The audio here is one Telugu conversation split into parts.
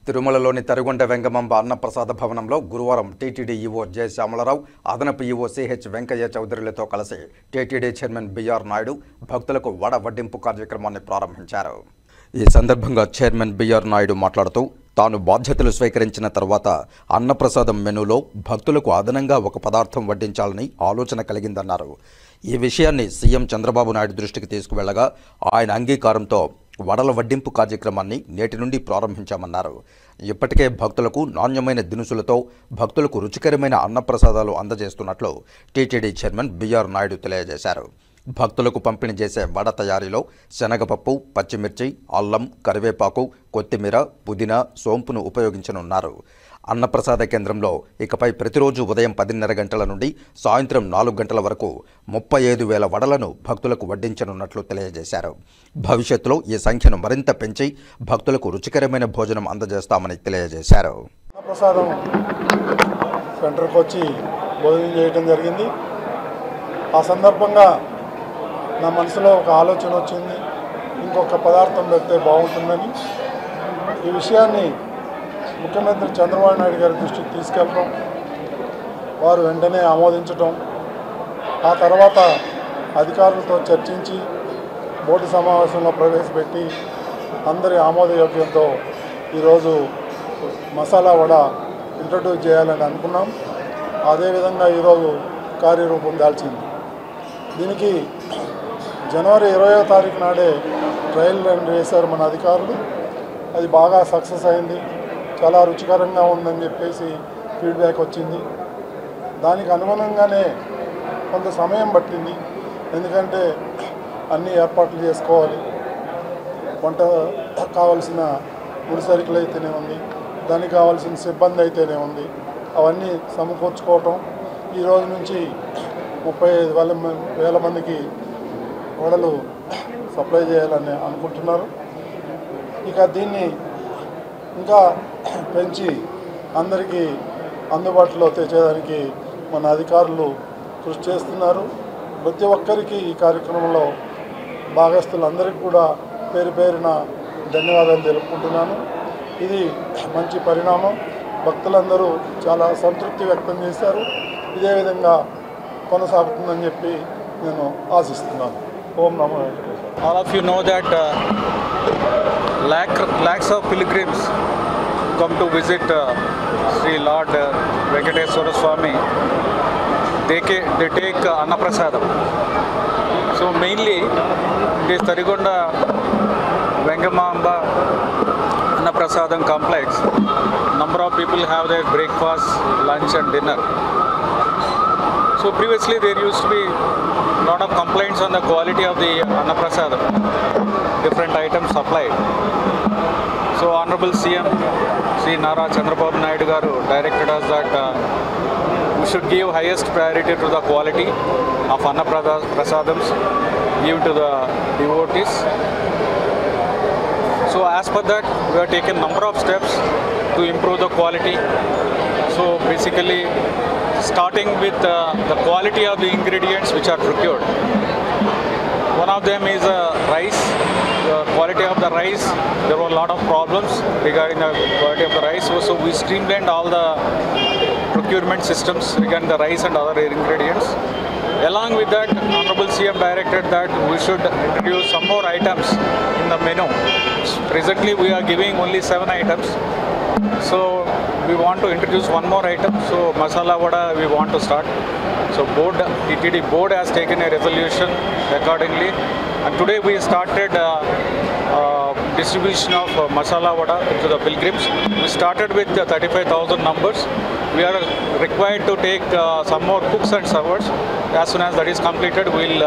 తిరుమలలోని తరిగొండ వెంగమాంబ అన్నప్రసాద భవనంలో గురువారం టీటీడీ ఈవో జె శ్యామలరావు, అదనపు ఈవో సిహెచ్ వెంకయ్య చౌదరిలతో కలిసి టీటీడీ చైర్మన్ బిఆర్ నాయుడు భక్తులకు వడ వడ్డింపు కార్యక్రమాన్ని ప్రారంభించారు. ఈ సందర్భంగా చైర్మన్ బిఆర్ నాయుడు మాట్లాడుతూ, తాను బాధ్యతలు స్వీకరించిన తర్వాత అన్నప్రసాదం మెనూలో భక్తులకు అదనంగా ఒక పదార్థం వడ్డించాలని ఆలోచన కలిగిందన్నారు. ఈ విషయాన్ని సీఎం చంద్రబాబు నాయుడు దృష్టికి తీసుకువెళ్లగా ఆయన అంగీకారంతో వడల వడ్డింపు కార్యక్రమాన్ని నేటి నుండి ప్రారంభించామన్నారు. ఇప్పటికే భక్తులకు నాణ్యమైన దినుసులతో భక్తులకు రుచికరమైన అన్నప్రసాదాలు అందజేస్తున్నట్లు టీటీడీ చైర్మన్ బిఆర్ నాయుడు తెలియజేశారు. భక్తులకు పంపిణీ చేసే వడ తయారీలో శనగపప్పు, పచ్చిమిర్చి, అల్లం, కరివేపాకు, కొత్తిమీర, పుదీనా, సోంపును ఉపయోగించనున్నారు. అన్నప్రసాద కేంద్రంలో ఇకపై ప్రతిరోజు ఉదయం 10:30 గంటల నుండి సాయంత్రం 4 గంటల వరకు 35,000 వడలను భక్తులకు వడ్డించనున్నట్లు తెలియజేశారు. భవిష్యత్తులో ఈ సంఖ్యను మరింత పెంచి భక్తులకు రుచికరమైన భోజనం అందజేస్తామని తెలియజేశారు. అన్నప్రసాదం సెంటర్కి వచ్చి భోజనం చేయడం జరిగింది. ఆ సందర్భంగా నా మనసులో ఒక ఆలోచన వచ్చింది, ఇంకొక పదార్థం పెడితే బాగుంటుందని. ఈ విషయాన్ని ముఖ్యమంత్రి చంద్రబాబు నాయుడు గారి దృష్టికి తీసుకెళ్ళడం, వారు వెంటనే ఆమోదించడం, ఆ తర్వాత అధికారులతో చర్చించి బోర్డు సమావేశంలో ప్రవేశపెట్టి అందరి ఆమోదయోగ్యంతో ఈరోజు మసాలా వడ ఇంట్రడ్యూస్ చేయాలని అనుకున్నాం. అదేవిధంగా ఈరోజు కార్యరూపం దాల్చింది. దీనికి జనవరి 20వ తారీఖు నాడే ట్రయల్ రన్ వేశారు మన అధికారులు. అది బాగా సక్సెస్ అయింది, చాలా రుచికరంగా ఉందని చెప్పేసి ఫీడ్బ్యాక్ వచ్చింది. దానికి అనుగుణంగానే కొంత సమయం పట్టింది, ఎందుకంటే అన్ని ఏర్పాట్లు చేసుకోవాలి. వంట కావాల్సిన ముడిసరుకులు అయితేనే ఉంది, దానికి కావాల్సిన సిబ్బంది అయితేనే ఉంది, అవన్నీ సమకూర్చుకోవటం. ఈరోజు నుంచి 35,000 మందికి వడలు సప్లై చేయాలని అనుకుంటున్నారు. ఇక దీన్ని ఇంకా పెంచి అందరికీ అందుబాటులో తెచ్చేదానికి మన అధికారులు కృషి చేస్తున్నారు. ప్రతి ఒక్కరికి ఈ కార్యక్రమంలో భాగస్తులందరికీ కూడా పేరు పేరున ధన్యవాదాలు తెలుపుకుంటున్నాను. ఇది మంచి పరిణామం. భక్తులందరూ చాలా సంతృప్తి వ్యక్తం చేశారు. ఇదే విధంగా కొనసాగుతుందని చెప్పి నేను ఆశిస్తున్నాను. ఓం నమో Venkateswara. All of you know that lakhs of pilgrims come to visit Sri Lord Venkateswara Swami. They take Annaprasadam. So mainly it is Tarigonda Vengamamba Annaprasadam complex. Number of people have their breakfast, lunch and dinner. So previously there used to be a lot of complaints on the quality of the Annaprasadam, different items supplied. So Honorable CM Sri Nara Chandrababu Naidu garu directed us that we should give highest priority to the quality of Annaprasadams given to the devotees. So as per that, we have taken number of steps to improve the quality. So basically starting with the quality of the ingredients which are procured. One of them is rice. The quality of the rice, there were a lot of problems regarding the quality of the rice. So we streamlined all the procurement systems regarding the rice and other ingredients. Along with that, Honorable CM directed that we should introduce some more items in the menu. Presently we are giving only 7 items. So we want to introduce one more item. So masala vada we want to start. So TTD board has taken a resolution accordingly, and today we started distribution of masala vada to the pilgrims. We started with 35,000 numbers. We are required to take some more cooks and servers. As soon as that is completed, we will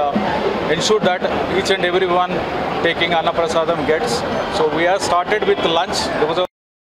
ensure that each and everyone taking Annaprasadam gets. So we have started with lunch.